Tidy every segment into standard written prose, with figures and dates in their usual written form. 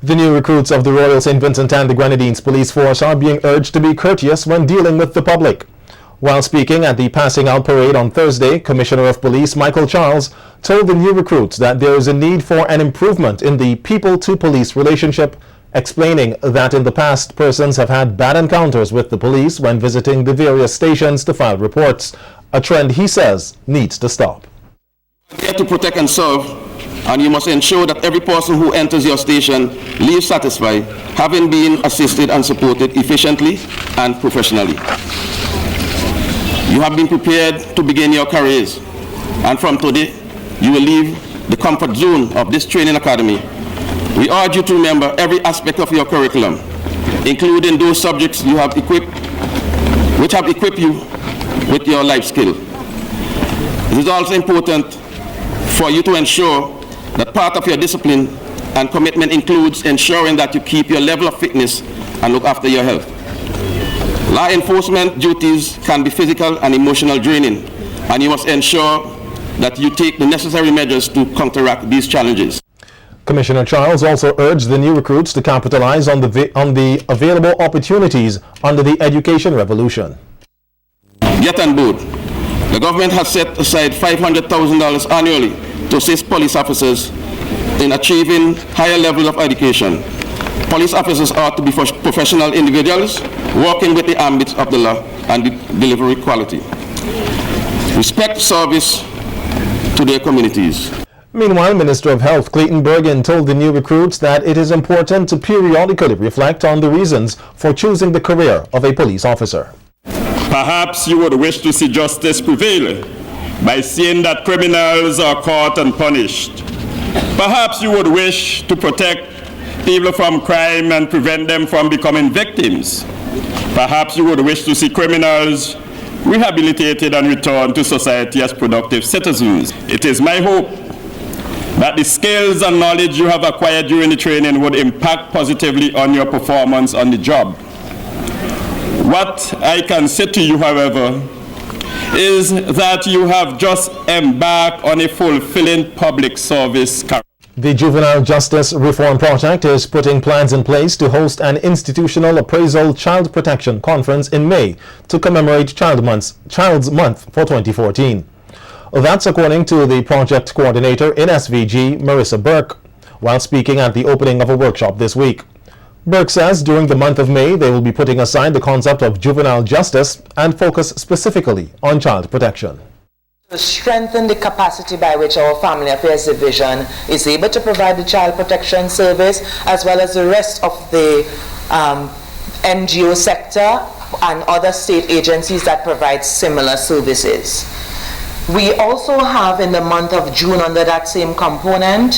The new recruits of the Royal St. Vincent and the Grenadines Police Force are being urged to be courteous when dealing with the public. While speaking at the passing out parade on Thursday, Commissioner of Police Michael Charles told the new recruits that there is a need for an improvement in the people-to-police relationship, explaining that in the past persons have had bad encounters with the police when visiting the various stations to file reports, a trend he says needs to stop. We are here to protect and serve, and you must ensure that every person who enters your station leaves satisfied, having been assisted and supported efficiently and professionally. You have been prepared to begin your careers, and from today, you will leave the comfort zone of this training academy. We urge you to remember every aspect of your curriculum, including those subjects you have which have equipped you with your life skill. It is also important for you to ensure that part of your discipline and commitment includes ensuring that you keep your level of fitness and look after your health. Law enforcement duties can be physical and emotional draining, and you must ensure that you take the necessary measures to counteract these challenges. Commissioner Charles also urged the new recruits to capitalize on the available opportunities under the education revolution. Get on board. The government has set aside $500,000 annually to assist police officers in achieving higher levels of education. Police officers are to be professional individuals working with the ambit of the law and the delivery quality. Respect service to their communities. Meanwhile, Minister of Health Clayton Bergen told the new recruits that it is important to periodically reflect on the reasons for choosing the career of a police officer. Perhaps you would wish to see justice prevail by seeing that criminals are caught and punished. Perhaps you would wish to protect people from crime and prevent them from becoming victims. Perhaps you would wish to see criminals rehabilitated and returned to society as productive citizens. It is my hope that the skills and knowledge you have acquired during the training would impact positively on your performance on the job. What I can say to you, however, is that you have just embarked on a fulfilling public service career. The Juvenile Justice Reform Project is putting plans in place to host an institutional appraisal child protection conference in May to commemorate Child's Month for 2014. That's according to the project coordinator in SVG, Marissa Burke, while speaking at the opening of a workshop this week. Burke says during the month of May they will be putting aside the concept of juvenile justice and focus specifically on child protection. To strengthen the capacity by which our Family Affairs Division is able to provide the child protection service, as well as the rest of the NGO sector and other state agencies that provide similar services. We also have in the month of June, under that same component,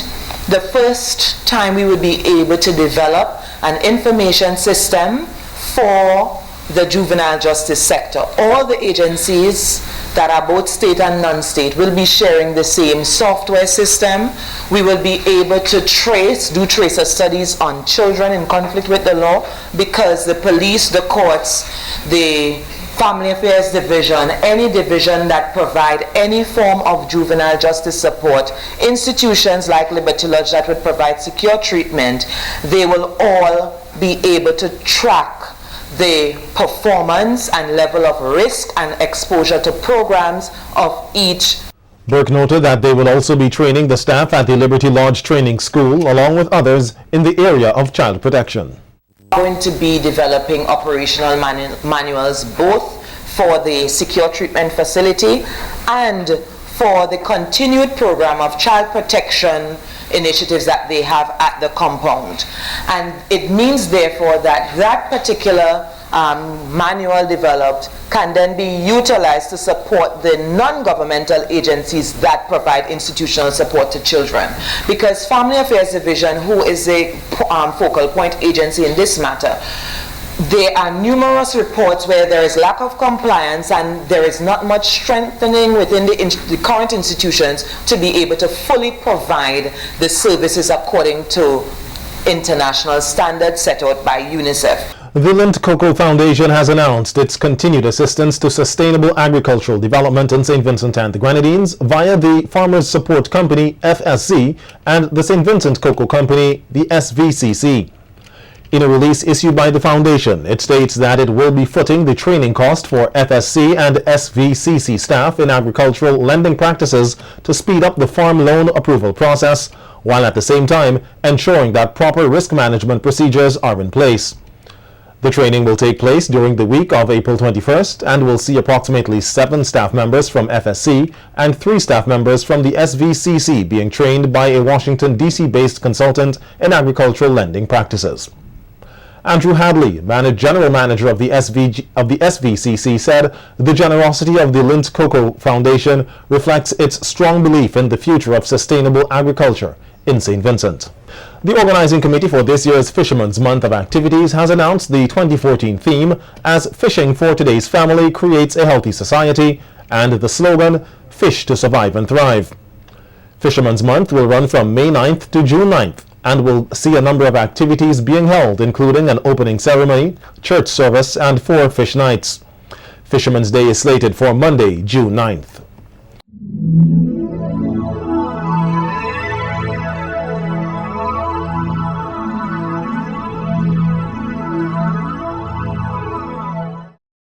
the first time we will be able to develop an information system for the juvenile justice sector. All the agencies that are both state and non-state will be sharing the same software system. We will be able to do tracer studies on children in conflict with the law, because the police, the courts, the Family Affairs Division, any division that provide any form of juvenile justice support, institutions like Liberty Lodge that would provide secure treatment, they will all be able to track the performance and level of risk and exposure to programs of each. Burke noted that they will also be training the staff at the Liberty Lodge Training School, along with others in the area of child protection. Going to be developing operational manuals both for the secure treatment facility and for the continued program of child protection initiatives that they have at the compound. And it means therefore that that particular manual developed can then be utilized to support the non-governmental agencies that provide institutional support to children. Because Family Affairs Division, who is a focal point agency in this matter, there are numerous reports where there is lack of compliance and there is not much strengthening within the current institutions to be able to fully provide the services according to international standards set out by UNICEF. The Lint Cocoa Foundation has announced its continued assistance to sustainable agricultural development in St. Vincent and the Grenadines via the Farmers Support Company, FSC, and the St. Vincent Cocoa Company, the SVCC. In a release issued by the foundation, it states that it will be footing the training cost for FSC and SVCC staff in agricultural lending practices to speed up the farm loan approval process, while at the same time ensuring that proper risk management procedures are in place. The training will take place during the week of April 21st and will see approximately 7 staff members from FSC and 3 staff members from the SVCC being trained by a Washington, D.C.-based consultant in agricultural lending practices. Andrew Hadley, General Manager of the SVCC, said the generosity of the Lint Cocoa Foundation reflects its strong belief in the future of sustainable agriculture in St. Vincent. The organizing committee for this year's Fisherman's Month of activities has announced the 2014 theme as Fishing for Today's Family Creates a Healthy Society and the slogan, Fish to Survive and Thrive. Fisherman's Month will run from May 9th to June 9th and will see a number of activities being held, including an opening ceremony, church service, and 4 fish nights. Fisherman's Day is slated for Monday, June 9th.